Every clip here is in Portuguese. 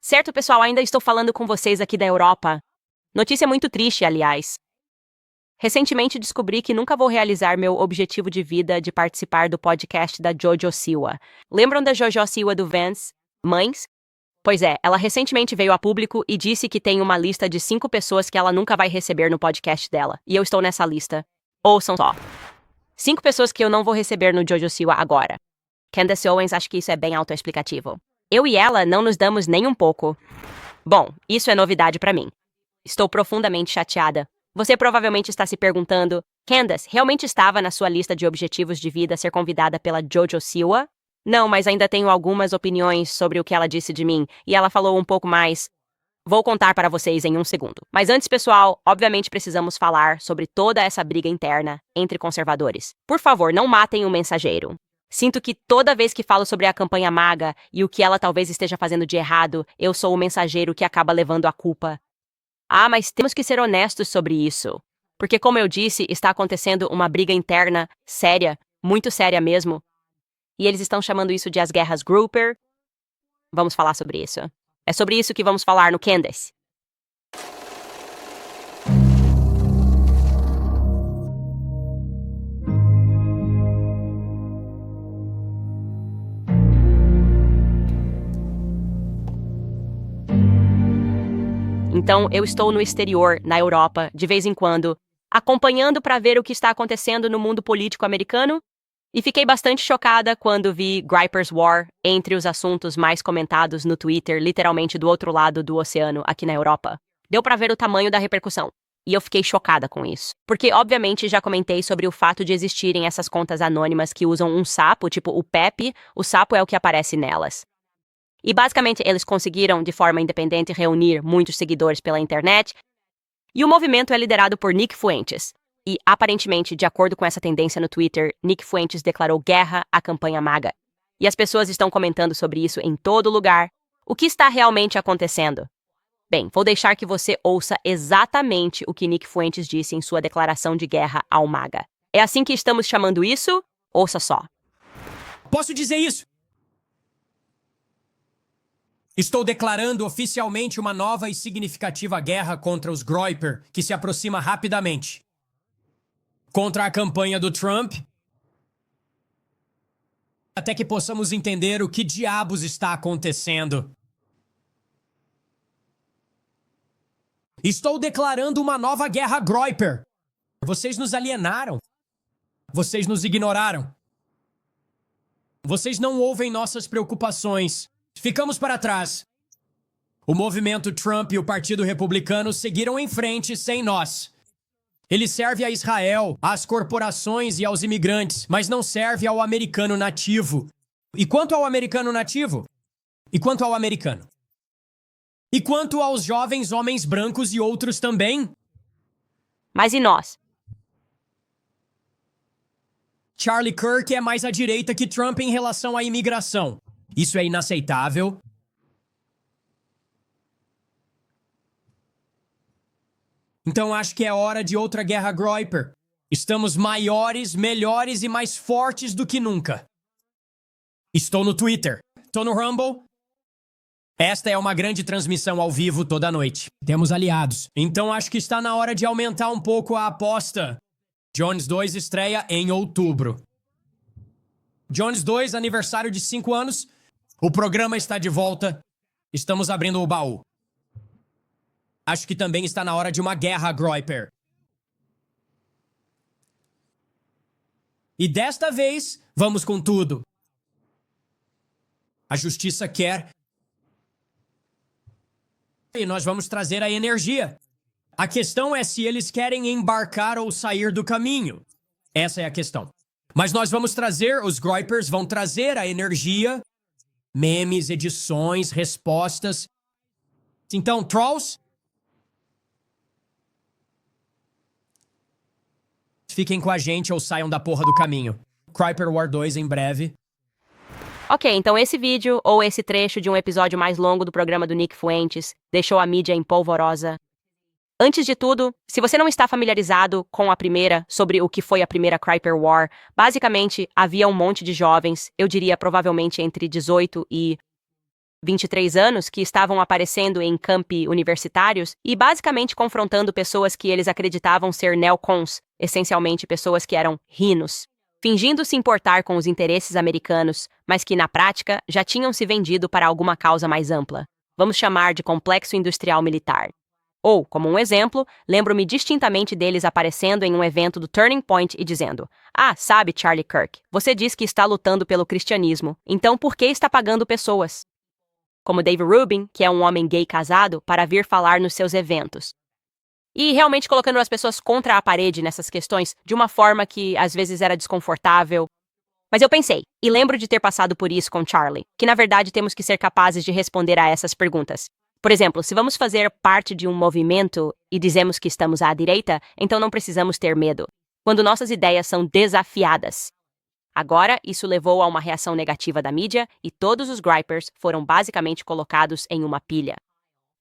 Certo, pessoal, ainda estou falando com vocês aqui da Europa. Notícia muito triste, aliás. Recentemente descobri que nunca vou realizar meu objetivo de vida de participar do podcast da Jojo Siwa. Lembram da Jojo Siwa do Vans? Mães? Pois é, ela recentemente veio a público e disse que tem uma lista de 5 pessoas que ela nunca vai receber no podcast dela. E eu estou nessa lista. Ouçam só. 5 pessoas que eu não vou receber no Jojo Siwa agora. Candace Owens, acho que isso é bem autoexplicativo. Eu e ela não nos damos nem um pouco. Bom, isso é novidade pra mim. Estou profundamente chateada. Você provavelmente está se perguntando, Candace, realmente estava na sua lista de objetivos de vida ser convidada pela Jojo Siwa? Não, mas ainda tenho algumas opiniões sobre o que ela disse de mim, e ela falou um pouco mais. Vou contar para vocês em um segundo. Mas antes, pessoal, obviamente precisamos falar sobre toda essa briga interna entre conservadores. Por favor, não matem o mensageiro. Sinto que toda vez que falo sobre a campanha MAGA e o que ela talvez esteja fazendo de errado, eu sou o mensageiro que acaba levando a culpa. Ah, mas temos que ser honestos sobre isso. Porque, como eu disse, está acontecendo uma briga interna séria, muito séria mesmo. E eles estão chamando isso de as guerras Grouper. Vamos falar sobre isso. É sobre isso que vamos falar no Candace. Então, eu estou no exterior, na Europa, de vez em quando, acompanhando para ver o que está acontecendo no mundo político americano, e fiquei bastante chocada quando vi Gripers War entre os assuntos mais comentados no Twitter, literalmente do outro lado do oceano, aqui na Europa. Deu para ver o tamanho da repercussão, e eu fiquei chocada com isso. Porque, obviamente, já comentei sobre o fato de existirem essas contas anônimas que usam um sapo, tipo o Pepe, o sapo é o que aparece nelas. E basicamente eles conseguiram, de forma independente, reunir muitos seguidores pela internet. E o movimento é liderado por Nick Fuentes. E, aparentemente, de acordo com essa tendência no Twitter, Nick Fuentes declarou guerra à campanha MAGA. E as pessoas estão comentando sobre isso em todo lugar. O que está realmente acontecendo? Bem, vou deixar que você ouça exatamente o que Nick Fuentes disse em sua declaração de guerra ao MAGA. É assim que estamos chamando isso? Ouça só. Posso dizer isso? Estou declarando oficialmente uma nova e significativa guerra contra os Groyper, que se aproxima rapidamente. Contra a campanha do Trump, até que possamos entender o que diabos está acontecendo. Estou declarando uma nova guerra Groyper. Vocês nos alienaram. Vocês nos ignoraram. Vocês não ouvem nossas preocupações. Ficamos para trás. O movimento Trump e o Partido Republicano seguiram em frente sem nós. Ele serve a Israel, às corporações e aos imigrantes, mas não serve ao americano nativo. E quanto ao americano nativo? E quanto ao americano? E quanto aos jovens homens brancos e outros também? Mas e nós? Charlie Kirk é mais à direita que Trump em relação à imigração. Isso é inaceitável. Então acho que é hora de outra guerra Groyper. Estamos maiores, melhores e mais fortes do que nunca. Estou no Twitter. Estou no Rumble. Esta é uma grande transmissão ao vivo toda noite. Temos aliados. Então acho que está na hora de aumentar um pouco a aposta. Jones 2 estreia em outubro. Jones 2, aniversário de 5 anos. O programa está de volta. Estamos abrindo o baú. Acho que também está na hora de uma guerra Groyper. E desta vez, vamos com tudo. A justiça quer. E nós vamos trazer a energia. A questão é se eles querem embarcar ou sair do caminho. Essa é a questão. Mas nós vamos trazer, os Groypers vão trazer a energia, memes, edições, respostas. Então, trolls, fiquem com a gente ou saiam da porra do caminho. Groyper War 2 em breve. Ok, então esse vídeo, ou esse trecho de um episódio mais longo do programa do Nick Fuentes, deixou a mídia em polvorosa. Antes de tudo, se você não está familiarizado com a primeira, sobre o que foi a primeira Groyper War, basicamente havia um monte de jovens, eu diria provavelmente entre 18 e 23 anos, que estavam aparecendo em campi universitários e basicamente confrontando pessoas que eles acreditavam ser neocons, essencialmente pessoas que eram rhinos, fingindo se importar com os interesses americanos, mas que, na prática, já tinham se vendido para alguma causa mais ampla. Vamos chamar de complexo industrial militar. Ou, como um exemplo, lembro-me distintamente deles aparecendo em um evento do Turning Point e dizendo: "Ah, sabe, Charlie Kirk, você diz que está lutando pelo cristianismo, então por que está pagando pessoas?" Como Dave Rubin, que é um homem gay casado, para vir falar nos seus eventos. E realmente colocando as pessoas contra a parede nessas questões de uma forma que às vezes era desconfortável. Mas eu pensei, e lembro de ter passado por isso com Charlie, que na verdade temos que ser capazes de responder a essas perguntas. Por exemplo, se vamos fazer parte de um movimento e dizemos que estamos à direita, então não precisamos ter medo, quando nossas ideias são desafiadas. Agora, isso levou a uma reação negativa da mídia e todos os gripers foram basicamente colocados em uma pilha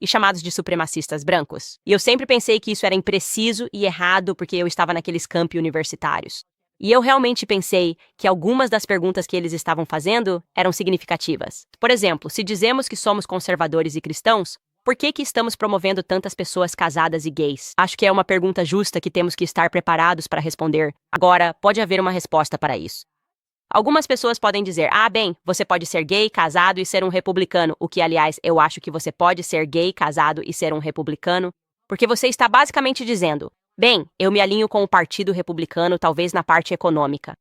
e chamados de supremacistas brancos. E eu sempre pensei que isso era impreciso e errado porque eu estava naqueles campi universitários. E eu realmente pensei que algumas das perguntas que eles estavam fazendo eram significativas. Por exemplo, se dizemos que somos conservadores e cristãos, por que estamos promovendo tantas pessoas casadas e gays? Acho que é uma pergunta justa que temos que estar preparados para responder. Agora, pode haver uma resposta para isso. Algumas pessoas podem dizer: "Ah, bem, você pode ser gay, casado e ser um republicano", o que, aliás, eu acho que você pode ser gay, casado e ser um republicano, porque você está basicamente dizendo: "Bem, eu me alinho com o Partido Republicano, talvez na parte econômica.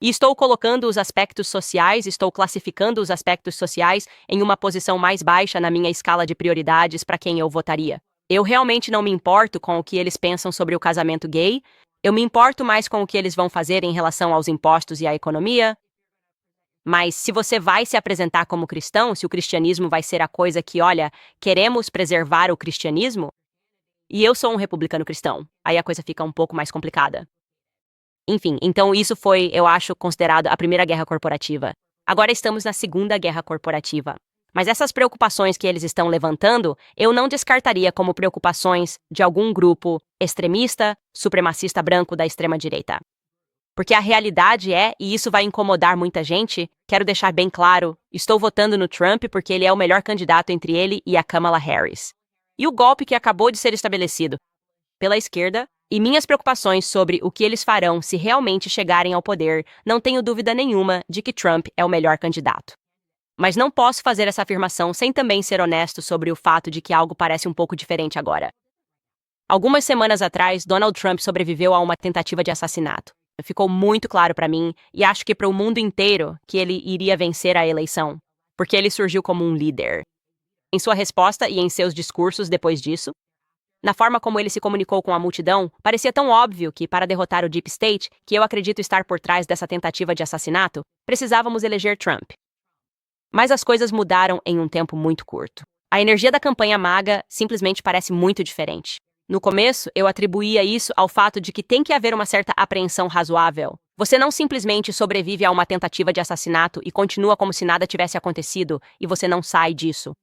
E estou colocando os aspectos sociais, estou classificando os aspectos sociais em uma posição mais baixa na minha escala de prioridades para quem eu votaria. Eu realmente não me importo com o que eles pensam sobre o casamento gay, eu me importo mais com o que eles vão fazer em relação aos impostos e à economia. Mas se você vai se apresentar como cristão, se o cristianismo vai ser a coisa que, olha, queremos preservar o cristianismo, e eu sou um republicano cristão, aí a coisa fica um pouco mais complicada." Enfim, então isso foi, eu acho, considerado a primeira guerra corporativa. Agora estamos na segunda guerra corporativa. Mas essas preocupações que eles estão levantando, eu não descartaria como preocupações de algum grupo extremista, supremacista branco da extrema-direita. Porque a realidade é, e isso vai incomodar muita gente, quero deixar bem claro, estou votando no Trump porque ele é o melhor candidato entre ele e a Kamala Harris. E o golpe que acabou de ser estabelecido pela esquerda, e minhas preocupações sobre o que eles farão se realmente chegarem ao poder, não tenho dúvida nenhuma de que Trump é o melhor candidato. Mas não posso fazer essa afirmação sem também ser honesto sobre o fato de que algo parece um pouco diferente agora. Algumas semanas atrás, Donald Trump sobreviveu a uma tentativa de assassinato. Ficou muito claro para mim, e acho que para o mundo inteiro, que ele iria vencer a eleição, porque ele surgiu como um líder. Em sua resposta e em seus discursos depois disso, na forma como ele se comunicou com a multidão, parecia tão óbvio que, para derrotar o Deep State, que eu acredito estar por trás dessa tentativa de assassinato, precisávamos eleger Trump. Mas as coisas mudaram em um tempo muito curto. A energia da campanha MAGA simplesmente parece muito diferente. No começo, eu atribuía isso ao fato de que tem que haver uma certa apreensão razoável. Você não simplesmente sobrevive a uma tentativa de assassinato e continua como se nada tivesse acontecido, e você não sai disso,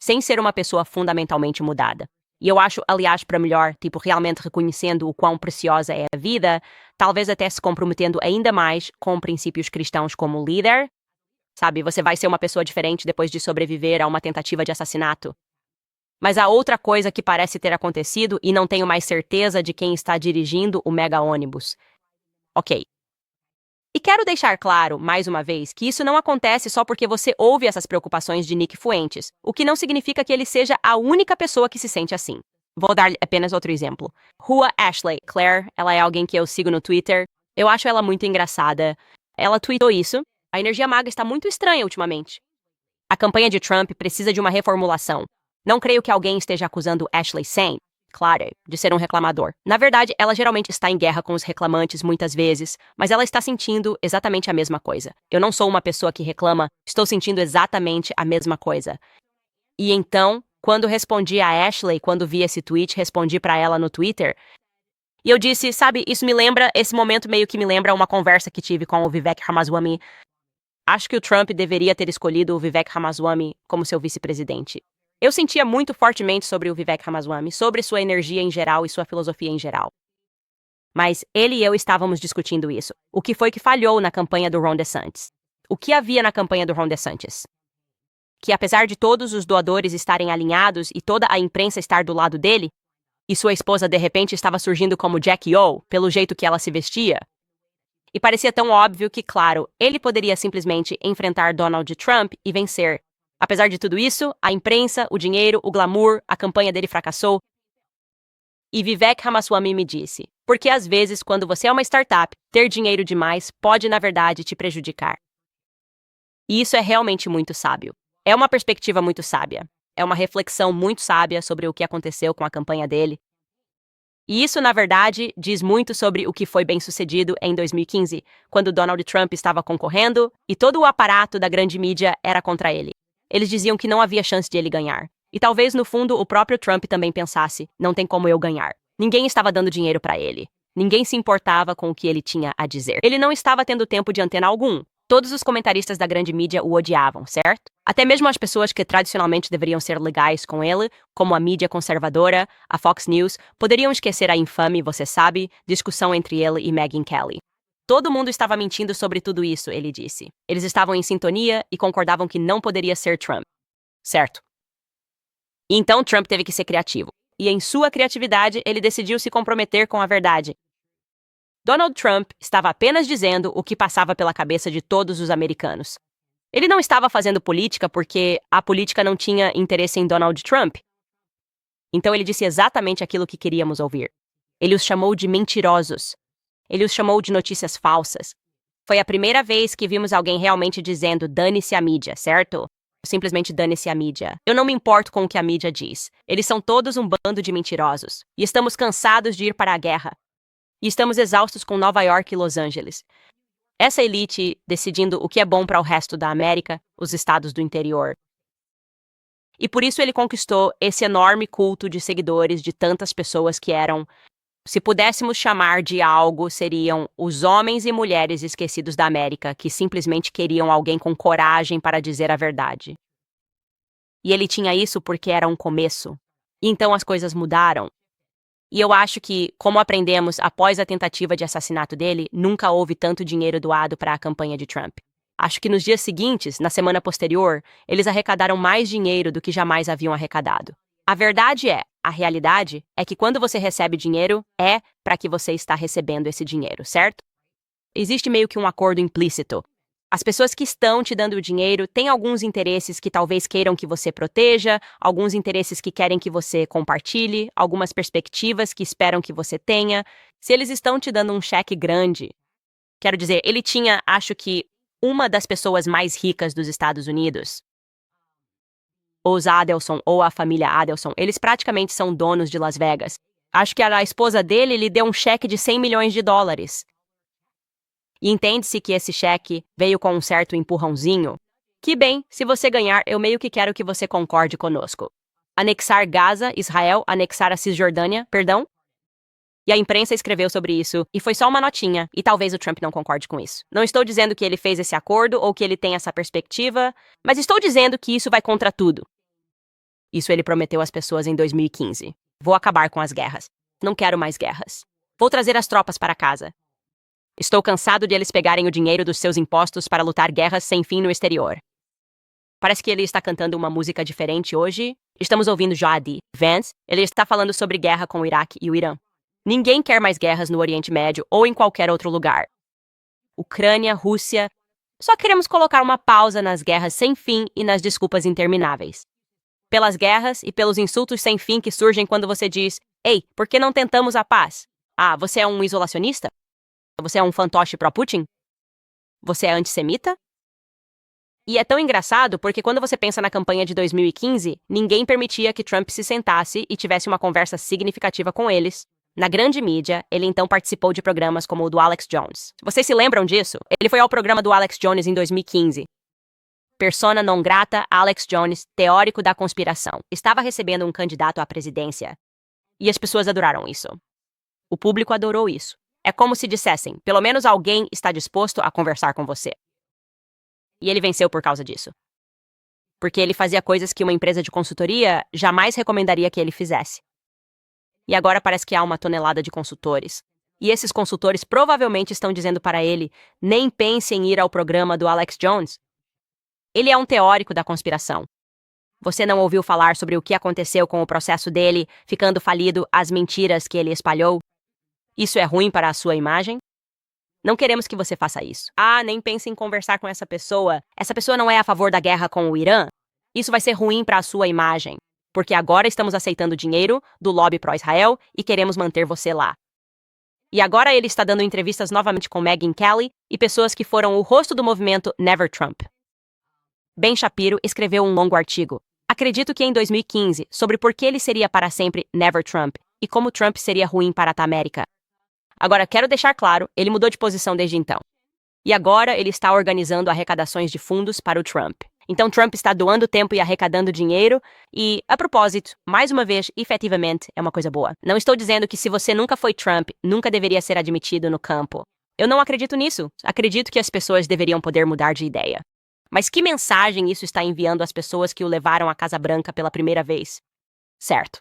sem ser uma pessoa fundamentalmente mudada. E eu acho, aliás, para melhor, realmente reconhecendo o quão preciosa é a vida, talvez até se comprometendo ainda mais com princípios cristãos como líder. Sabe, você vai ser uma pessoa diferente depois de sobreviver a uma tentativa de assassinato. Mas há outra coisa que parece ter acontecido e não tenho mais certeza de quem está dirigindo o mega ônibus. Ok. E quero deixar claro, mais uma vez, que isso não acontece só porque você ouve essas preocupações de Nick Fuentes, o que não significa que ele seja a única pessoa que se sente assim. Vou dar apenas outro exemplo. Rua Ashley Claire, ela é alguém que eu sigo no Twitter. Eu acho ela muito engraçada. Ela tweetou isso. A energia MAGA está muito estranha ultimamente. A campanha de Trump precisa de uma reformulação. Não creio que alguém esteja acusando Ashley Sane, claro, de ser um reclamador. Na verdade, ela geralmente está em guerra com os reclamantes muitas vezes, mas ela está sentindo exatamente a mesma coisa. Eu não sou uma pessoa que reclama, estou sentindo exatamente a mesma coisa. E então, quando respondi a Ashley, quando vi esse tweet, respondi para ela no Twitter, e eu disse, sabe, isso me lembra, esse momento meio que me lembra uma conversa que tive com o Vivek Ramaswamy. Acho que o Trump deveria ter escolhido o Vivek Ramaswamy como seu vice-presidente. Eu sentia muito fortemente sobre o Vivek Ramaswamy, sobre sua energia em geral e sua filosofia em geral. Mas ele e eu estávamos discutindo isso. O que foi que falhou na campanha do Ron DeSantis? O que havia na campanha do Ron DeSantis? que apesar de todos os doadores estarem alinhados e toda a imprensa estar do lado dele, e sua esposa de repente estava surgindo como Jackie O, pelo jeito que ela se vestia, e parecia tão óbvio que, claro, ele poderia simplesmente enfrentar Donald Trump e vencer. Apesar de tudo isso, a imprensa, o dinheiro, o glamour, a campanha dele fracassou. E Vivek Ramaswamy me disse, porque às vezes, quando você é uma startup, ter dinheiro demais pode, na verdade, te prejudicar. E isso é realmente muito sábio. É uma perspectiva muito sábia. É uma reflexão muito sábia sobre o que aconteceu com a campanha dele. E isso, na verdade, diz muito sobre o que foi bem-sucedido em 2015, quando Donald Trump estava concorrendo e todo o aparato da grande mídia era contra ele. Eles diziam que não havia chance de ele ganhar. E talvez, no fundo, o próprio Trump também pensasse, não tem como eu ganhar. Ninguém estava dando dinheiro para ele. Ninguém se importava com o que ele tinha a dizer. Ele não estava tendo tempo de antena algum. Todos os comentaristas da grande mídia o odiavam, certo? Até mesmo as pessoas que tradicionalmente deveriam ser legais com ele, como a mídia conservadora, a Fox News, poderiam esquecer a infame, você sabe, discussão entre ele e Megyn Kelly. Todo mundo estava mentindo sobre tudo isso, ele disse. Eles estavam em sintonia e concordavam que não poderia ser Trump. Certo. E então Trump teve que ser criativo. E em sua criatividade, ele decidiu se comprometer com a verdade. Donald Trump estava apenas dizendo o que passava pela cabeça de todos os americanos. Ele não estava fazendo política porque a política não tinha interesse em Donald Trump. Então ele disse exatamente aquilo que queríamos ouvir. Ele os chamou de mentirosos. Ele os chamou de notícias falsas. Foi a primeira vez que vimos alguém realmente dizendo dane-se a mídia, certo? Simplesmente dane-se a mídia. Eu não me importo com o que a mídia diz. Eles são todos um bando de mentirosos. E estamos cansados de ir para a guerra. E estamos exaustos com Nova York e Los Angeles. Essa elite decidindo o que é bom para o resto da América, os estados do interior. E por isso ele conquistou esse enorme culto de seguidores de tantas pessoas que eram, se pudéssemos chamar de algo, seriam os homens e mulheres esquecidos da América, que simplesmente queriam alguém com coragem para dizer a verdade. E ele tinha isso porque era um começo. E então as coisas mudaram. E eu acho que, como aprendemos após a tentativa de assassinato dele, nunca houve tanto dinheiro doado para a campanha de Trump. Acho que nos dias seguintes, na semana posterior, eles arrecadaram mais dinheiro do que jamais haviam arrecadado. A verdade é, a realidade é que quando você recebe dinheiro, é para que você está recebendo esse dinheiro, certo? Existe meio que um acordo implícito. As pessoas que estão te dando o dinheiro têm alguns interesses que talvez queiram que você proteja, alguns interesses que querem que você compartilhe, algumas perspectivas que esperam que você tenha. Se eles estão te dando um cheque grande, quero dizer, ele tinha, acho que, uma das pessoas mais ricas dos Estados Unidos, os Adelson ou a família Adelson, eles praticamente são donos de Las Vegas. Acho que a esposa dele lhe deu um cheque de 100 milhões de dólares. E entende-se que esse cheque veio com um certo empurrãozinho. Que bem, se você ganhar, eu meio que quero que você concorde conosco. Anexar Gaza, Israel, anexar a Cisjordânia, perdão? E a imprensa escreveu sobre isso, e foi só uma notinha, e talvez o Trump não concorde com isso. Não estou dizendo que ele fez esse acordo ou que ele tem essa perspectiva, mas estou dizendo que isso vai contra tudo. Isso ele prometeu às pessoas em 2015. Vou acabar com as guerras. Não quero mais guerras. Vou trazer as tropas para casa. Estou cansado de eles pegarem o dinheiro dos seus impostos para lutar guerras sem fim no exterior. Parece que ele está cantando uma música diferente hoje. Estamos ouvindo J.D. Vance. Ele está falando sobre guerra com o Iraque e o Irã. Ninguém quer mais guerras no Oriente Médio ou em qualquer outro lugar. Ucrânia, Rússia. Só queremos colocar uma pausa nas guerras sem fim e nas desculpas intermináveis. Pelas guerras e pelos insultos sem fim que surgem quando você diz: "Ei, por que não tentamos a paz? Ah, você é um isolacionista? Você é um fantoche pró-Putin? Você é antissemita?" E é tão engraçado porque quando você pensa na campanha de 2015, ninguém permitia que Trump se sentasse e tivesse uma conversa significativa com eles. Na grande mídia, ele então participou de programas como o do Alex Jones. Vocês se lembram disso? Ele foi ao programa do Alex Jones em 2015. Persona non grata, Alex Jones, teórico da conspiração, estava recebendo um candidato à presidência. E as pessoas adoraram isso. O público adorou isso. É como se dissessem, pelo menos alguém está disposto a conversar com você. E ele venceu por causa disso. Porque ele fazia coisas que uma empresa de consultoria jamais recomendaria que ele fizesse. E agora parece que há uma tonelada de consultores. E esses consultores provavelmente estão dizendo para ele, nem pense em ir ao programa do Alex Jones. Ele é um teórico da conspiração. Você não ouviu falar sobre o que aconteceu com o processo dele, ficando falido, as mentiras que ele espalhou? Isso é ruim para a sua imagem? Não queremos que você faça isso. Nem pense em conversar com essa pessoa. Essa pessoa não é a favor da guerra com o Irã. Isso vai ser ruim para a sua imagem, porque agora estamos aceitando dinheiro do lobby pró-Israel e queremos manter você lá. E agora ele está dando entrevistas novamente com Megyn Kelly e pessoas que foram o rosto do movimento Never Trump. Ben Shapiro escreveu um longo artigo, acredito que em 2015, sobre por que ele seria para sempre Never Trump e como Trump seria ruim para a América. Agora, quero deixar claro, ele mudou de posição desde então. E agora ele está organizando arrecadações de fundos para o Trump. Então Trump está doando tempo e arrecadando dinheiro e, a propósito, mais uma vez, efetivamente, é uma coisa boa. Não estou dizendo que se você nunca foi Trump, nunca deveria ser admitido no campo. Eu não acredito nisso. Acredito que as pessoas deveriam poder mudar de ideia. Mas que mensagem isso está enviando às pessoas que o levaram à Casa Branca pela primeira vez? Certo.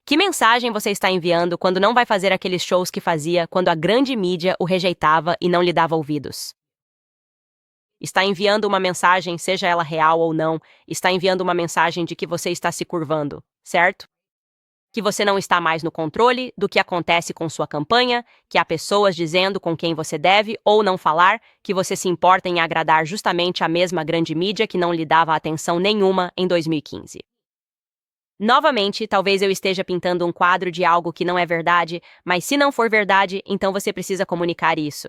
Que mensagem você está enviando quando não vai fazer aqueles shows que fazia quando a grande mídia o rejeitava e não lhe dava ouvidos? Está enviando uma mensagem, seja ela real ou não, está enviando uma mensagem de que você está se curvando, certo? Que você não está mais no controle do que acontece com sua campanha, que há pessoas dizendo com quem você deve ou não falar, que você se importa em agradar justamente a mesma grande mídia que não lhe dava atenção nenhuma em 2015. Novamente, talvez eu esteja pintando um quadro de algo que não é verdade, mas se não for verdade, então você precisa comunicar isso.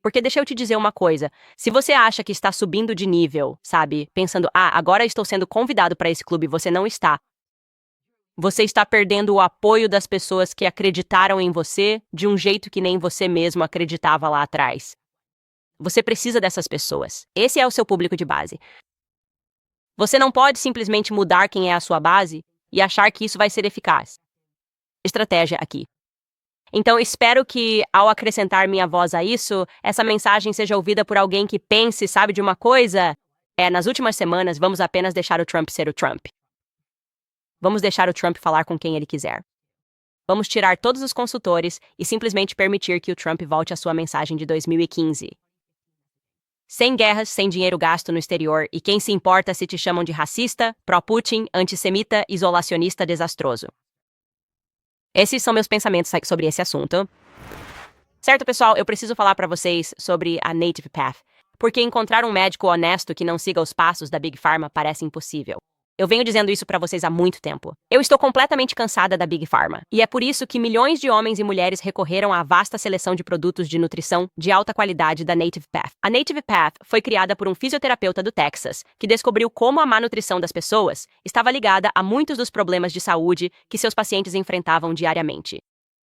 Porque deixa eu te dizer uma coisa, se você acha que está subindo de nível, sabe, pensando, agora estou sendo convidado para esse clube, você não está. Você está perdendo o apoio das pessoas que acreditaram em você de um jeito que nem você mesmo acreditava lá atrás. Você precisa dessas pessoas. Esse é o seu público de base. Você não pode simplesmente mudar quem é a sua base e achar que isso vai ser eficaz. Estratégia aqui. Então, espero que, ao acrescentar minha voz a isso, essa mensagem seja ouvida por alguém que pense, sabe de uma coisa? Nas últimas semanas, vamos apenas deixar o Trump ser o Trump. Vamos deixar o Trump falar com quem ele quiser. Vamos tirar todos os consultores e simplesmente permitir que o Trump volte à sua mensagem de 2015. Sem guerras, sem dinheiro gasto no exterior, e quem se importa se te chamam de racista, pró-Putin, antissemita, isolacionista desastroso. Esses são meus pensamentos sobre esse assunto. Certo, pessoal, eu preciso falar para vocês sobre a Native Path, porque encontrar um médico honesto que não siga os passos da Big Pharma parece impossível. Eu venho dizendo isso para vocês há muito tempo. Eu estou completamente cansada da Big Pharma. E é por isso que milhões de homens e mulheres recorreram à vasta seleção de produtos de nutrição de alta qualidade da Native Path. A Native Path foi criada por um fisioterapeuta do Texas, que descobriu como a má nutrição das pessoas estava ligada a muitos dos problemas de saúde que seus pacientes enfrentavam diariamente.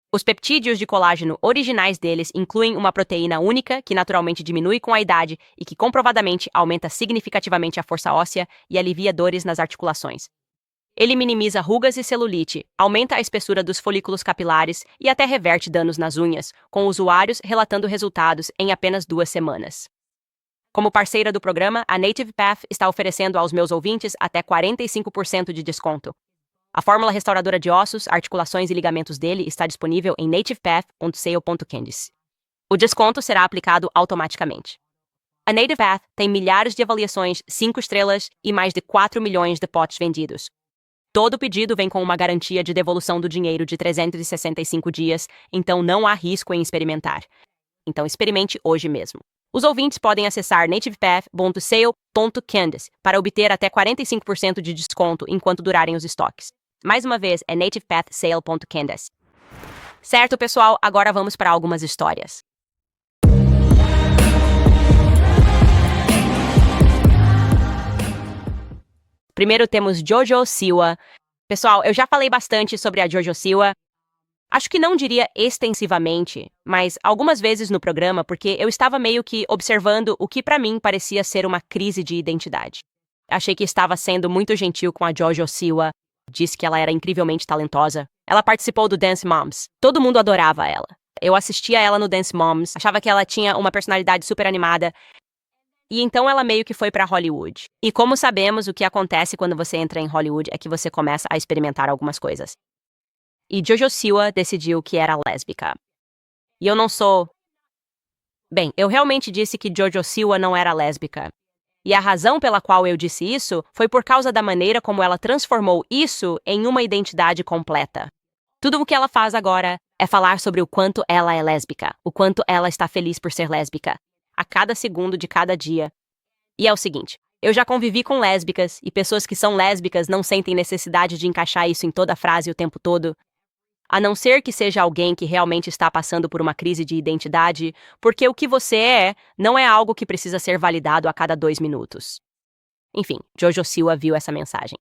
Os peptídeos de colágeno originais deles incluem uma proteína única que naturalmente diminui com a idade e que comprovadamente aumenta significativamente a força óssea e alivia dores nas articulações. Ele minimiza rugas e celulite, aumenta a espessura dos folículos capilares e até reverte danos nas unhas, com usuários relatando resultados em apenas 2 semanas. Como parceira do programa, a Native Path está oferecendo aos meus ouvintes até 45% de desconto. A fórmula restauradora de ossos, articulações e ligamentos dele está disponível em nativepath.sale.candies. O desconto será aplicado automaticamente. A Native Path tem milhares de avaliações 5 estrelas e mais de 4 milhões de potes vendidos. Todo pedido vem com uma garantia de devolução do dinheiro de 365 dias, então não há risco em experimentar. Então experimente hoje mesmo. Os ouvintes podem acessar nativepath.sale.candies para obter até 45% de desconto enquanto durarem os estoques. Mais uma vez, é nativepathsale.candies. Certo, pessoal, agora vamos para algumas histórias. Primeiro temos Jojo Siwa. Pessoal, eu já falei bastante sobre a Jojo Siwa. Acho que não diria extensivamente, mas algumas vezes no programa, porque eu estava meio que observando o que para mim parecia ser uma crise de identidade. Achei que estava sendo muito gentil com a Jojo Siwa, disse que ela era incrivelmente talentosa. Ela participou do Dance Moms. Todo mundo adorava ela. Eu assistia ela no Dance Moms, achava que ela tinha uma personalidade super animada. E então ela meio que foi para Hollywood. E como sabemos, o que acontece quando você entra em Hollywood é que você começa a experimentar algumas coisas. E Jojo Siwa decidiu que era lésbica. E eu não sou... Bem, eu realmente disse que Jojo Siwa não era lésbica. E a razão pela qual eu disse isso foi por causa da maneira como ela transformou isso em uma identidade completa. Tudo o que ela faz agora é falar sobre o quanto ela é lésbica, o quanto ela está feliz por ser lésbica, a cada segundo de cada dia. E é o seguinte, eu já convivi com lésbicas e pessoas que são lésbicas não sentem necessidade de encaixar isso em toda a frase o tempo todo. A não ser que seja alguém que realmente está passando por uma crise de identidade, porque o que você é não é algo que precisa ser validado a cada 2 minutos. Enfim, Jojo Siwa viu essa mensagem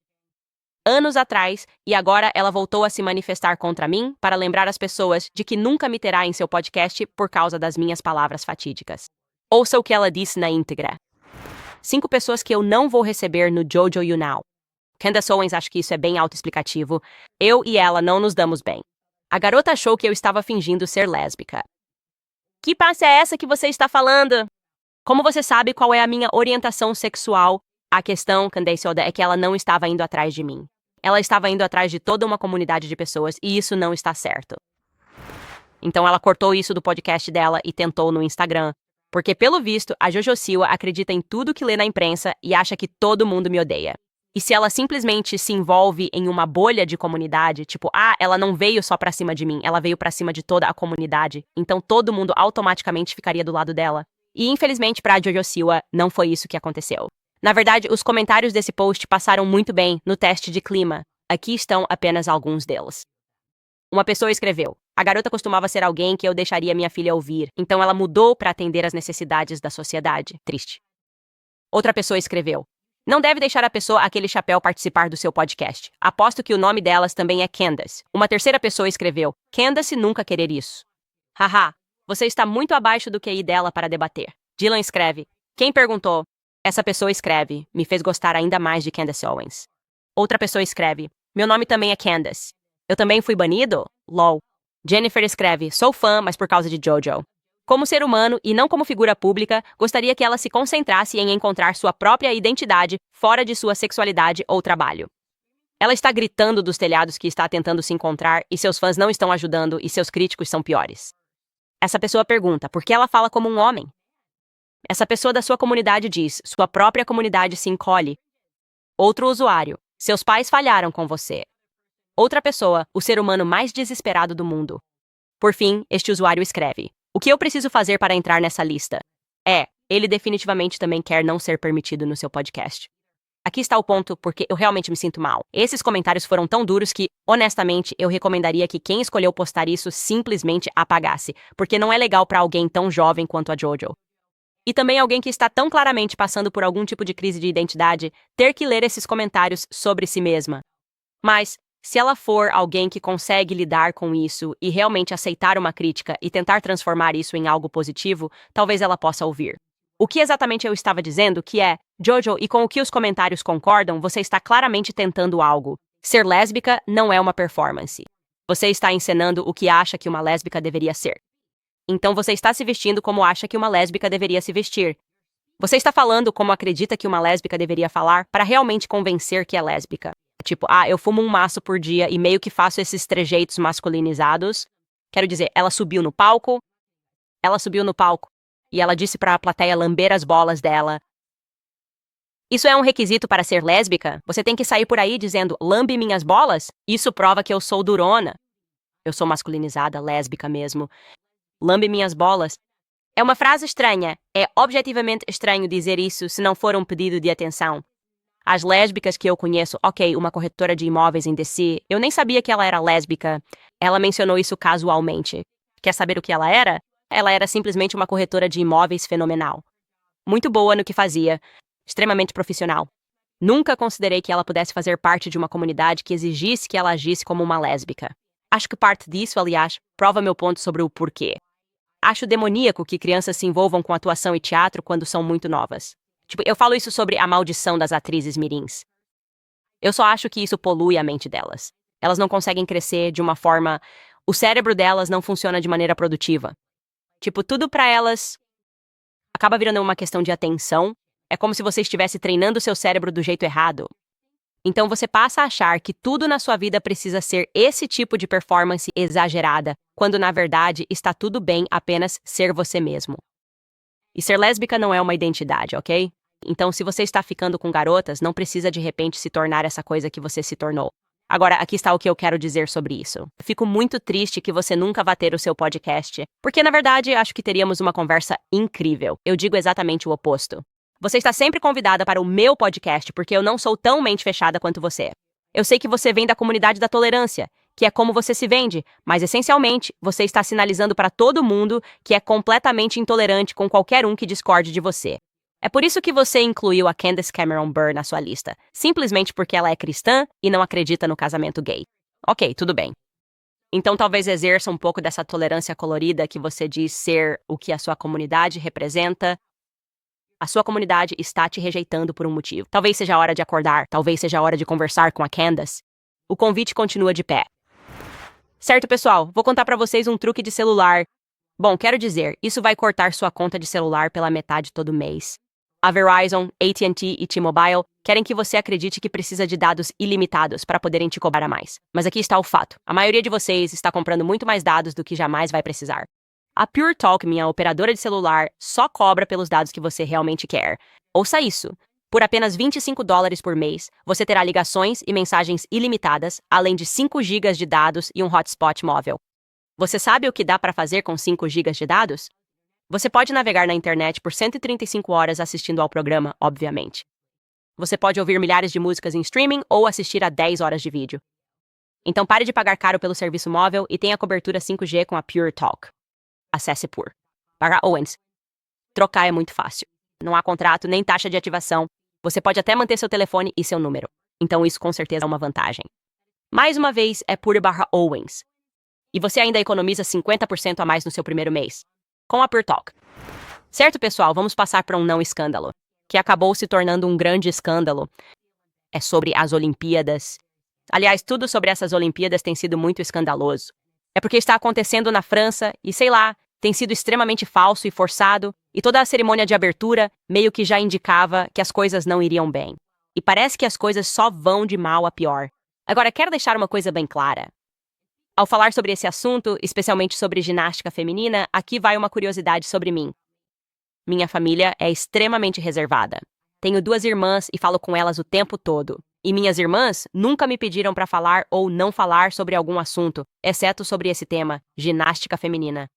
anos atrás e agora ela voltou a se manifestar contra mim para lembrar as pessoas de que nunca me terá em seu podcast por causa das minhas palavras fatídicas. Ouça o que ela disse na íntegra. 5 pessoas que eu não vou receber no Jojo You Now. Candace Owens acha que isso é bem autoexplicativo. Eu e ela não nos damos bem. A garota achou que eu estava fingindo ser lésbica. Que paz é essa que você está falando? Como você sabe qual é a minha orientação sexual? A questão, Candace Oda, é que ela não estava indo atrás de mim. Ela estava indo atrás de toda uma comunidade de pessoas e isso não está certo. Então ela cortou isso do podcast dela e tentou no Instagram. Porque, pelo visto, a Jojo Siwa acredita em tudo que lê na imprensa e acha que todo mundo me odeia. E se ela simplesmente se envolve em uma bolha de comunidade, tipo, ela não veio só pra cima de mim, ela veio pra cima de toda a comunidade, então todo mundo automaticamente ficaria do lado dela. E infelizmente pra Jojo Siwa, não foi isso que aconteceu. Na verdade, os comentários desse post passaram muito bem no teste de clima. Aqui estão apenas alguns deles. Uma pessoa escreveu: a garota costumava ser alguém que eu deixaria minha filha ouvir, então ela mudou pra atender às necessidades da sociedade. Triste. Outra pessoa escreveu: não deve deixar a pessoa aquele chapéu participar do seu podcast. Aposto que o nome delas também é Candace. Uma terceira pessoa escreveu: Candace nunca querer isso. Haha, você está muito abaixo do QI dela para debater. Dylan escreve: quem perguntou? Essa pessoa escreve: me fez gostar ainda mais de Candace Owens. Outra pessoa escreve: meu nome também é Candace. Eu também fui banido? LOL. Jennifer escreve: sou fã, mas por causa de Jojo. Como ser humano e não como figura pública, gostaria que ela se concentrasse em encontrar sua própria identidade fora de sua sexualidade ou trabalho. Ela está gritando dos telhados que está tentando se encontrar e seus fãs não estão ajudando e seus críticos são piores. Essa pessoa pergunta por que ela fala como um homem. Essa pessoa da sua comunidade diz: sua própria comunidade se encolhe. Outro usuário: seus pais falharam com você. Outra pessoa: o ser humano mais desesperado do mundo. Por fim, este usuário escreve: o que eu preciso fazer para entrar nessa lista? Ele definitivamente também quer não ser permitido no seu podcast. Aqui está o ponto porque eu realmente me sinto mal. Esses comentários foram tão duros que, honestamente, eu recomendaria que quem escolheu postar isso simplesmente apagasse, porque não é legal para alguém tão jovem quanto a Jojo. E também alguém que está tão claramente passando por algum tipo de crise de identidade ter que ler esses comentários sobre si mesma. Mas, se ela for alguém que consegue lidar com isso e realmente aceitar uma crítica e tentar transformar isso em algo positivo, talvez ela possa ouvir. O que exatamente eu estava dizendo que é: Jojo, e com o que os comentários concordam, você está claramente tentando algo. Ser lésbica não é uma performance. Você está encenando o que acha que uma lésbica deveria ser. Então você está se vestindo como acha que uma lésbica deveria se vestir. Você está falando como acredita que uma lésbica deveria falar para realmente convencer que é lésbica. Tipo, eu fumo um maço por dia e meio que faço esses trejeitos masculinizados. Quero dizer, ela subiu no palco e ela disse para a plateia lamber as bolas dela. Isso é um requisito para ser lésbica? Você tem que sair por aí dizendo, lambe minhas bolas? Isso prova que eu sou durona. Eu sou masculinizada, lésbica mesmo. Lambe minhas bolas. É uma frase estranha. É objetivamente estranho dizer isso se não for um pedido de atenção. As lésbicas que eu conheço, uma corretora de imóveis em DC, eu nem sabia que ela era lésbica. Ela mencionou isso casualmente. Quer saber o que ela era? Ela era simplesmente uma corretora de imóveis fenomenal. Muito boa no que fazia. Extremamente profissional. Nunca considerei que ela pudesse fazer parte de uma comunidade que exigisse que ela agisse como uma lésbica. Acho que parte disso, aliás, prova meu ponto sobre o porquê. Acho demoníaco que crianças se envolvam com atuação e teatro quando são muito novas. Eu falo isso sobre a maldição das atrizes mirins. Eu só acho que isso polui a mente delas. Elas não conseguem crescer de uma forma... O cérebro delas não funciona de maneira produtiva. Tudo pra elas acaba virando uma questão de atenção. É como se você estivesse treinando o seu cérebro do jeito errado. Então você passa a achar que tudo na sua vida precisa ser esse tipo de performance exagerada, quando na verdade está tudo bem apenas ser você mesmo. E ser lésbica não é uma identidade, ok? Então, se você está ficando com garotas, não precisa de repente se tornar essa coisa que você se tornou. Agora, aqui está o que eu quero dizer sobre isso. Fico muito triste que você nunca vá ter o seu podcast, porque, na verdade, acho que teríamos uma conversa incrível. Eu digo exatamente o oposto. Você está sempre convidada para o meu podcast, porque eu não sou tão mente fechada quanto você. Eu sei que você vem da comunidade da tolerância, que é como você se vende, mas, essencialmente, você está sinalizando para todo mundo que é completamente intolerante com qualquer um que discorde de você. É por isso que você incluiu a Candace Cameron Bure na sua lista, simplesmente porque ela é cristã e não acredita no casamento gay. Ok, tudo bem. Então talvez exerça um pouco dessa tolerância colorida que você diz ser o que a sua comunidade representa. A sua comunidade está te rejeitando por um motivo. Talvez seja a hora de acordar, talvez seja a hora de conversar com a Candace. O convite continua de pé. Certo, pessoal, vou contar para vocês um truque de celular. Bom, quero dizer, isso vai cortar sua conta de celular pela metade todo mês. A Verizon, AT&T e T-Mobile querem que você acredite que precisa de dados ilimitados para poderem te cobrar a mais. Mas aqui está o fato. A maioria de vocês está comprando muito mais dados do que jamais vai precisar. A Pure Talk, minha operadora de celular, só cobra pelos dados que você realmente quer. Ouça isso. Por apenas $25 por mês, você terá ligações e mensagens ilimitadas, além de 5 GB de dados e um hotspot móvel. Você sabe o que dá para fazer com 5 GB de dados? Você pode navegar na internet por 135 horas assistindo ao programa, obviamente. Você pode ouvir milhares de músicas em streaming ou assistir a 10 horas de vídeo. Então pare de pagar caro pelo serviço móvel e tenha cobertura 5G com a Pure Talk. Acesse por. Para Owens. Trocar é muito fácil. Não há contrato nem taxa de ativação. Você pode até manter seu telefone e seu número. Então isso com certeza é uma vantagem. Mais uma vez é Pure/Owens. E você ainda economiza 50% a mais no seu primeiro mês. Com a Pure Talk. Certo, pessoal, vamos passar para um não escândalo, que acabou se tornando um grande escândalo. É sobre as Olimpíadas. Aliás, tudo sobre essas Olimpíadas tem sido muito escandaloso. É porque está acontecendo na França e, sei lá, tem sido extremamente falso e forçado, e toda a cerimônia de abertura meio que já indicava que as coisas não iriam bem. E parece que as coisas só vão de mal a pior. Agora, quero deixar uma coisa bem clara. Ao falar sobre esse assunto, especialmente sobre ginástica feminina, aqui vai uma curiosidade sobre mim. Minha família é extremamente reservada. Tenho 2 irmãs e falo com elas o tempo todo. E minhas irmãs nunca me pediram para falar ou não falar sobre algum assunto, exceto sobre esse tema, ginástica feminina.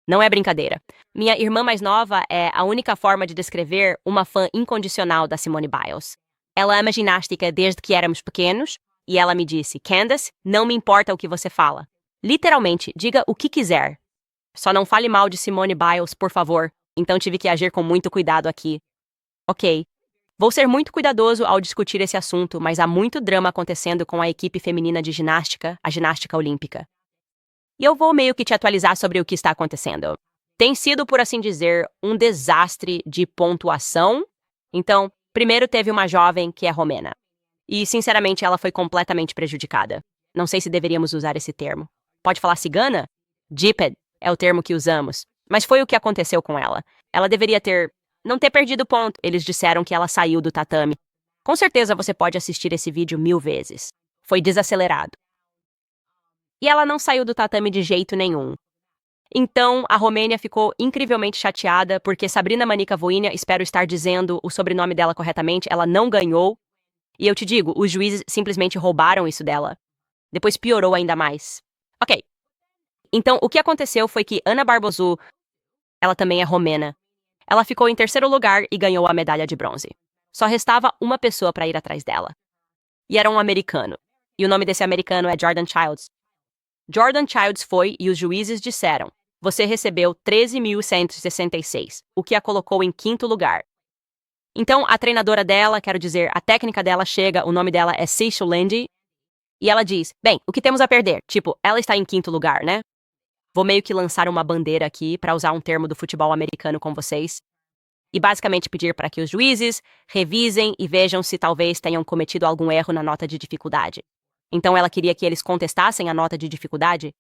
Não é brincadeira. Minha irmã mais nova é a única forma de descrever uma fã incondicional da Simone Biles. Ela ama ginástica desde que éramos pequenos, e ela me disse, Candace, não me importa o que você fala. Literalmente, diga o que quiser. Só não fale mal de Simone Biles, por favor. Então tive que agir com muito cuidado aqui. Ok. Vou ser muito cuidadoso ao discutir esse assunto, mas há muito drama acontecendo com a equipe feminina de ginástica, a ginástica olímpica. E eu vou meio que te atualizar sobre o que está acontecendo. Tem sido, por assim dizer, um desastre de pontuação. Então, primeiro teve uma jovem que é romena. E, sinceramente, ela foi completamente prejudicada. Não sei se deveríamos usar esse termo. Pode falar cigana? Gyped é o termo que usamos. Mas foi o que aconteceu com ela. Ela deveria não ter perdido ponto. Eles disseram que ela saiu do tatame. Com certeza você pode assistir esse vídeo 1000 vezes. Foi desacelerado. E ela não saiu do tatame de jeito nenhum. Então, a Romênia ficou incrivelmente chateada porque Sabrina Manica Voinha, espero estar dizendo o sobrenome dela corretamente, ela não ganhou. E eu te digo, os juízes simplesmente roubaram isso dela. Depois piorou ainda mais. Ok. Então, o que aconteceu foi que Ana Barbosu, ela também é romena. Ela ficou em 3º lugar e ganhou a medalha de bronze. Só restava uma pessoa para ir atrás dela. E era um americano. E o nome desse americano é Jordan Childs. Jordan Childs foi e os juízes disseram, você recebeu 13.166, o que a colocou em 5º lugar. Então, a treinadora dela, quero dizer, a técnica dela chega, o nome dela é Seychelles Landy, e ela diz, bem, o que temos a perder? Tipo, ela está em 5º lugar, né? Vou meio que lançar uma bandeira aqui para usar um termo do futebol americano com vocês e basicamente pedir para que os juízes revisem e vejam se talvez tenham cometido algum erro na nota de dificuldade. Então ela queria que eles contestassem a nota de dificuldade.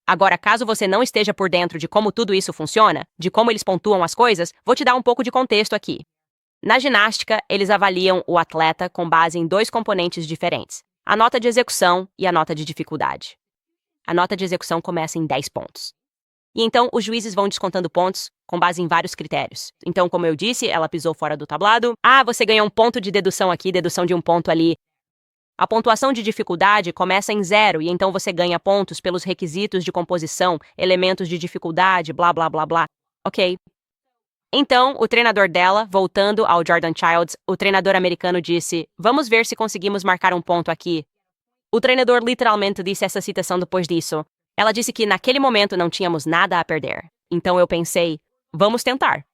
Agora, caso você não esteja por dentro de como tudo isso funciona, de como eles pontuam as coisas, vou te dar um pouco de contexto aqui. Na ginástica, eles avaliam o atleta com base em 2 componentes diferentes, a nota de execução e a nota de dificuldade. A nota de execução começa em 10 pontos. E então os juízes vão descontando pontos com base em vários critérios. Então, como eu disse, ela pisou fora do tablado. Ah, você ganha um ponto de dedução aqui, dedução de um ponto ali. A pontuação de dificuldade começa em 0 e então você ganha pontos pelos requisitos de composição, elementos de dificuldade, blá, blá, blá, blá. Ok. Então, o treinador dela, voltando ao Jordan Childs, o treinador americano disse, vamos ver se conseguimos marcar um ponto aqui. O treinador literalmente disse essa citação depois disso. Ela disse que naquele momento não tínhamos nada a perder. Então eu pensei, vamos tentar.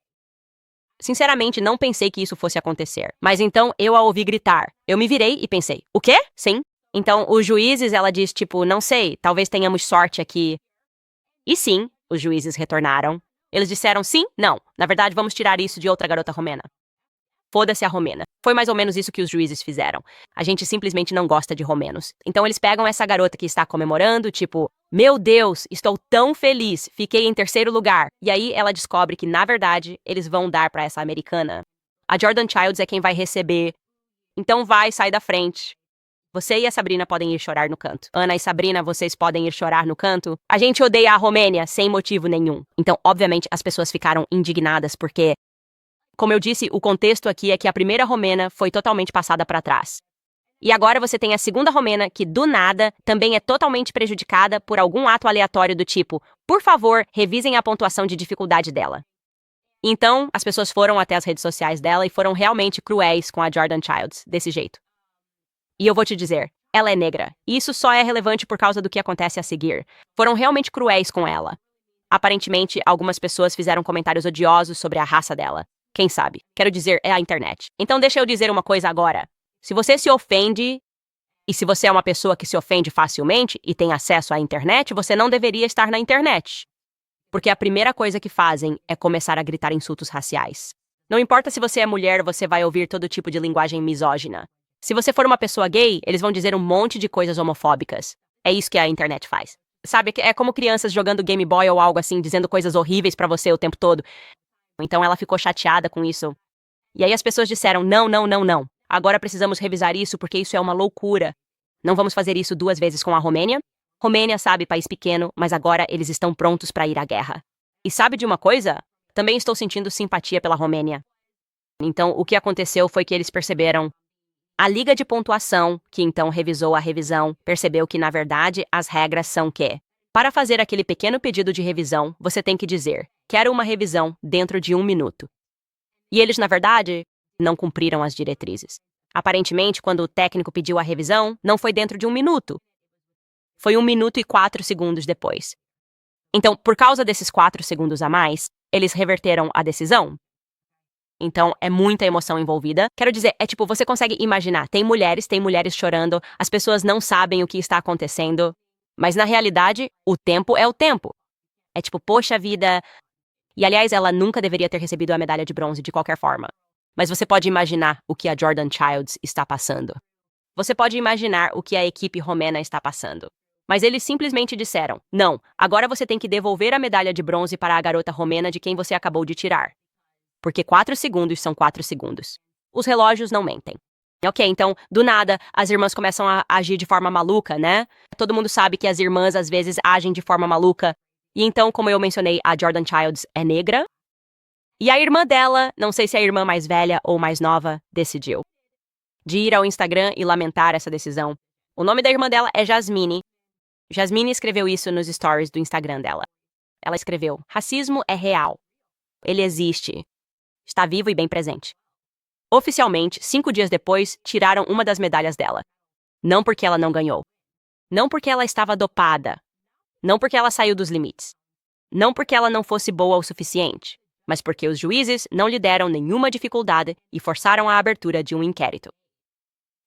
Sinceramente, não pensei que isso fosse acontecer. Mas então eu a ouvi gritar. Eu me virei e pensei, o quê? Sim. Então os juízes, ela diz tipo, não sei, talvez tenhamos sorte aqui. E sim, os juízes retornaram. Eles disseram sim, não. Na verdade, vamos tirar isso de outra garota romena. Foda-se a romena. Foi mais ou menos isso que os juízes fizeram. A gente simplesmente não gosta de romenos. Então eles pegam essa garota que está comemorando, tipo, meu Deus, estou tão feliz, fiquei em 3º lugar. E aí ela descobre que, na verdade, eles vão dar pra essa americana. A Jordan Childs é quem vai receber. Então vai, sai da frente. Você e a Sabrina podem ir chorar no canto. Ana e Sabrina, vocês podem ir chorar no canto. A gente odeia a Romênia sem motivo nenhum. Então, obviamente, as pessoas ficaram indignadas porque, como eu disse, o contexto aqui é que a primeira romena foi totalmente passada para trás. E agora você tem a segunda romena que, do nada, também é totalmente prejudicada por algum ato aleatório do tipo, por favor, revisem a pontuação de dificuldade dela. Então, as pessoas foram até as redes sociais dela e foram realmente cruéis com a Jordan Childs, desse jeito. E eu vou te dizer, ela é negra, e isso só é relevante por causa do que acontece a seguir. Foram realmente cruéis com ela. Aparentemente, algumas pessoas fizeram comentários odiosos sobre a raça dela. Quem sabe? Quero dizer, é a internet. Então deixa eu dizer uma coisa agora. Se você se ofende, e se você é uma pessoa que se ofende facilmente e tem acesso à internet, você não deveria estar na internet. Porque a primeira coisa que fazem é começar a gritar insultos raciais. Não importa se você é mulher, você vai ouvir todo tipo de linguagem misógina. Se você for uma pessoa gay, eles vão dizer um monte de coisas homofóbicas. É isso que a internet faz. Sabe, é como crianças jogando Game Boy ou algo assim, dizendo coisas horríveis pra você o tempo todo. Então ela ficou chateada com isso. E aí as pessoas disseram, não, não, não, não. Agora precisamos revisar isso porque isso é uma loucura. Não vamos fazer isso 2 vezes com a Romênia? Romênia, sabe, país pequeno, mas agora eles estão prontos para ir à guerra. E sabe de uma coisa? Também estou sentindo simpatia pela Romênia. Então o que aconteceu foi que eles perceberam. A Liga de Pontuação, que então revisou a revisão, percebeu que, na verdade, as regras são que, para fazer aquele pequeno pedido de revisão, você tem que dizer, quero uma revisão dentro de 1 minuto. E eles, na verdade, não cumpriram as diretrizes. Aparentemente, quando o técnico pediu a revisão, não foi dentro de 1 minuto. Foi 1 minuto e 4 segundos depois. Então, por causa desses 4 segundos a mais, eles reverteram a decisão. Então, é muita emoção envolvida. Quero dizer, é tipo, você consegue imaginar, tem mulheres chorando, as pessoas não sabem o que está acontecendo, mas na realidade, o tempo é o tempo. É tipo, poxa vida. E aliás, ela nunca deveria ter recebido a medalha de bronze de qualquer forma. Mas você pode imaginar o que a Jordan Childs está passando. Você pode imaginar o que a equipe romena está passando. Mas eles simplesmente disseram, não, agora você tem que devolver a medalha de bronze para a garota romena de quem você acabou de tirar. Porque 4 segundos são 4 segundos. Os relógios não mentem. Ok, então, do nada, as irmãs começam a agir de forma maluca, né? Todo mundo sabe que as irmãs, às vezes, agem de forma maluca. E então, como eu mencionei, a Jordan Childs é negra. E a irmã dela, não sei se é a irmã mais velha ou mais nova, decidiu de ir ao Instagram e lamentar essa decisão. O nome da irmã dela é Jasmine. Jasmine escreveu isso nos stories do Instagram dela. Ela escreveu, racismo é real. Ele existe. Está vivo e bem presente. Oficialmente, 5 dias depois, tiraram uma das medalhas dela. Não porque ela não ganhou. Não porque ela estava dopada. Não porque ela saiu dos limites. Não porque ela não fosse boa o suficiente. Mas porque os juízes não lhe deram nenhuma dificuldade e forçaram a abertura de um inquérito.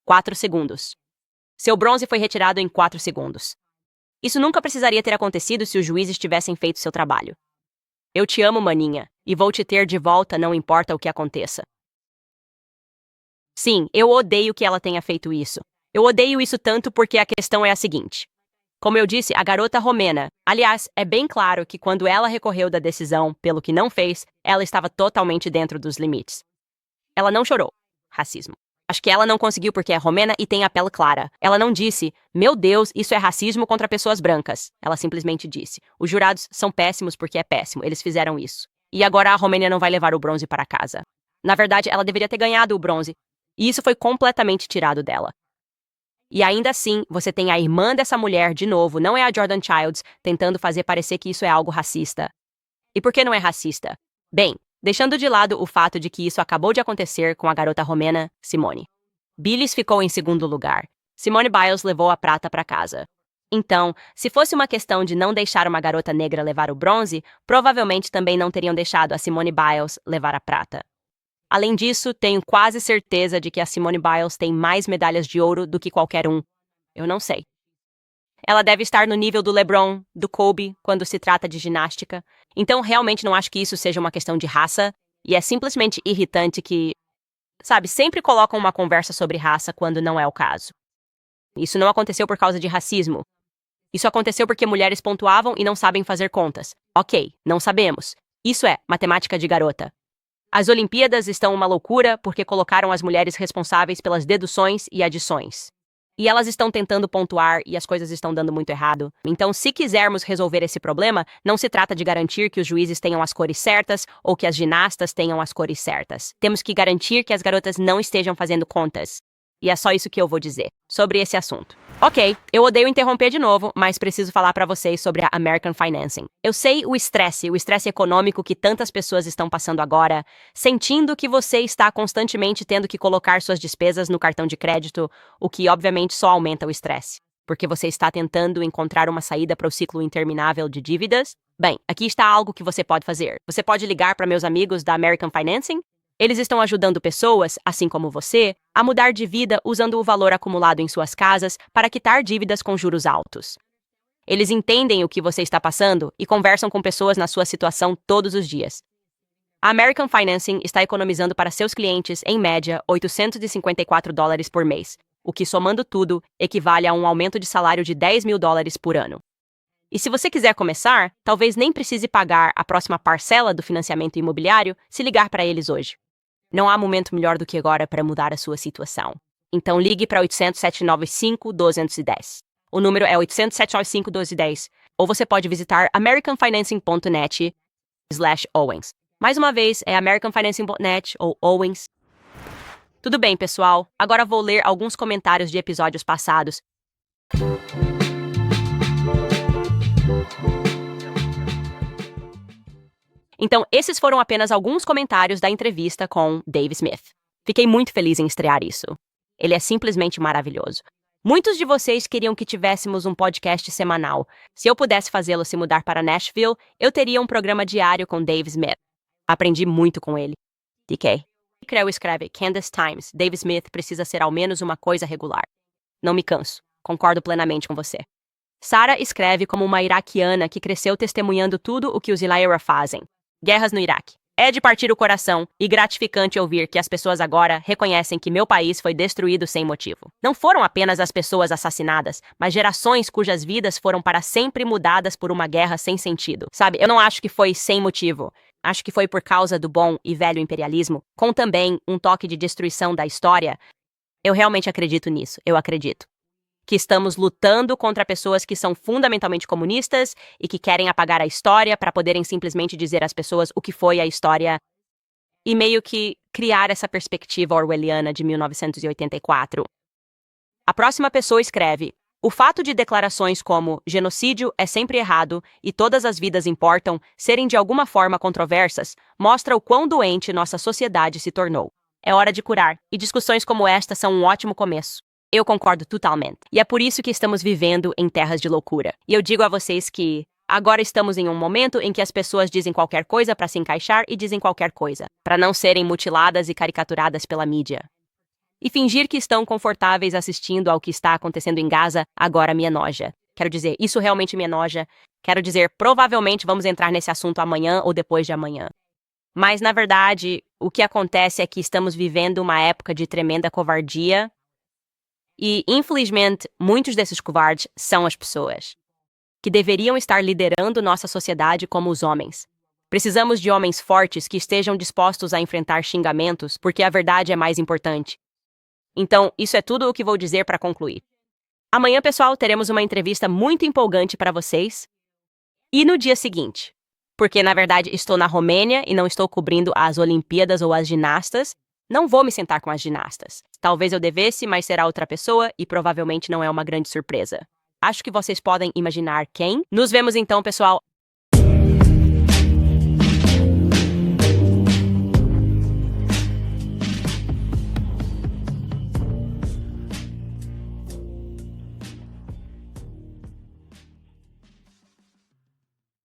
4 segundos. Seu bronze foi retirado em 4 segundos. Isso nunca precisaria ter acontecido se os juízes tivessem feito seu trabalho. Eu te amo, maninha, e vou te ter de volta não importa o que aconteça. Sim, eu odeio que ela tenha feito isso. Eu odeio isso tanto porque a questão é a seguinte. Como eu disse, a garota romena, aliás, é bem claro que quando ela recorreu da decisão pelo que não fez, ela estava totalmente dentro dos limites. Ela não chorou. Racismo. Acho que ela não conseguiu porque é romena e tem a pele clara. Ela não disse, meu Deus, isso é racismo contra pessoas brancas. Ela simplesmente disse, os jurados são péssimos porque é péssimo, eles fizeram isso. E agora a Romênia não vai levar o bronze para casa. Na verdade, ela deveria ter ganhado o bronze. E isso foi completamente tirado dela. E ainda assim, você tem a irmã dessa mulher, de novo, não é a Jordan Childs, tentando fazer parecer que isso é algo racista. E por que não é racista? Bem, deixando de lado o fato de que isso acabou de acontecer com a garota romena, Simone. Biles ficou em segundo lugar. Simone Biles levou a prata para casa. Então, se fosse uma questão de não deixar uma garota negra levar o bronze, provavelmente também não teriam deixado a Simone Biles levar a prata. Além disso, tenho quase certeza de que a Simone Biles tem mais medalhas de ouro do que qualquer um. Eu não sei. Ela deve estar no nível do LeBron, do Kobe, quando se trata de ginástica. Então, realmente não acho que isso seja uma questão de raça. E é simplesmente irritante que, sabe, sempre colocam uma conversa sobre raça quando não é o caso. Isso não aconteceu por causa de racismo. Isso aconteceu porque mulheres pontuavam e não sabem fazer contas. Ok, não sabemos. Isso é matemática de garota. As Olimpíadas estão uma loucura porque colocaram as mulheres responsáveis pelas deduções e adições. E elas estão tentando pontuar e as coisas estão dando muito errado. Então, se quisermos resolver esse problema, não se trata de garantir que os juízes tenham as cores certas ou que as ginastas tenham as cores certas. Temos que garantir que as garotas não estejam fazendo contas. E é só isso que eu vou dizer sobre esse assunto. Ok, eu odeio interromper de novo, mas preciso falar para vocês sobre a American Financing. Eu sei o estresse econômico que tantas pessoas estão passando agora, sentindo que você está constantemente tendo que colocar suas despesas no cartão de crédito, o que obviamente só aumenta o estresse, porque você está tentando encontrar uma saída para o ciclo interminável de dívidas. Bem, aqui está algo que você pode fazer. Você pode ligar para meus amigos da American Financing. Eles estão ajudando pessoas, assim como você, a mudar de vida usando o valor acumulado em suas casas para quitar dívidas com juros altos. Eles entendem o que você está passando e conversam com pessoas na sua situação todos os dias. A American Financing está economizando para seus clientes, em média, $854 por mês, o que, somando tudo, equivale a um aumento de salário de $10.000 por ano. E se você quiser começar, talvez nem precise pagar a próxima parcela do financiamento imobiliário se ligar para eles hoje. Não há momento melhor do que agora para mudar a sua situação. Então ligue para 800-795-1210. O número é 800-795-1210. Ou você pode visitar americanfinancing.net/Owens. Mais uma vez, é americanfinancing.net ou Owens. Tudo bem, pessoal. Agora vou ler alguns comentários de episódios passados. Então, esses foram apenas alguns comentários da entrevista com Dave Smith. Fiquei muito feliz em estrear isso. Ele é simplesmente maravilhoso. Muitos de vocês queriam que tivéssemos um podcast semanal. Se eu pudesse fazê-lo se mudar para Nashville, eu teria um programa diário com Dave Smith. Aprendi muito com ele. DK. Creu escreve, Candace Times, Dave Smith precisa ser ao menos uma coisa regular. Não me canso. Concordo plenamente com você. Sarah escreve como uma iraquiana que cresceu testemunhando tudo o que os Ilaira fazem. Guerras no Iraque. É de partir o coração e gratificante ouvir que as pessoas agora reconhecem que meu país foi destruído sem motivo. Não foram apenas as pessoas assassinadas, mas gerações cujas vidas foram para sempre mudadas por uma guerra sem sentido. Sabe, eu não acho que foi sem motivo. Acho que foi por causa do bom e velho imperialismo, com também um toque de destruição da história. Eu realmente acredito nisso, eu acredito. Que estamos lutando contra pessoas que são fundamentalmente comunistas e que querem apagar a história para poderem simplesmente dizer às pessoas o que foi a história e meio que criar essa perspectiva orwelliana de 1984. A próxima pessoa escreve: o fato de declarações como genocídio é sempre errado e todas as vidas importam serem de alguma forma controversas mostra o quão doente nossa sociedade se tornou. É hora de curar, e discussões como esta são um ótimo começo. Eu concordo totalmente. E é por isso que estamos vivendo em terras de loucura. E eu digo a vocês que agora estamos em um momento em que as pessoas dizem qualquer coisa para se encaixar e dizem qualquer coisa, para não serem mutiladas e caricaturadas pela mídia. E fingir que estão confortáveis assistindo ao que está acontecendo em Gaza agora me enoja. Quero dizer, isso realmente me enoja. Quero dizer, provavelmente vamos entrar nesse assunto amanhã ou depois de amanhã. Mas, na verdade, o que acontece é que estamos vivendo uma época de tremenda covardia. E, infelizmente, muitos desses covardes são as pessoas que deveriam estar liderando nossa sociedade como os homens. Precisamos de homens fortes que estejam dispostos a enfrentar xingamentos, porque a verdade é mais importante. Então, isso é tudo o que vou dizer para concluir. Amanhã, pessoal, teremos uma entrevista muito empolgante para vocês. E no dia seguinte, porque na verdade estou na Romênia e não estou cobrindo as Olimpíadas ou as ginastas, não vou me sentar com as ginastas. Talvez eu devesse, mas será outra pessoa e provavelmente não é uma grande surpresa. Acho que vocês podem imaginar quem. Nos vemos então, pessoal.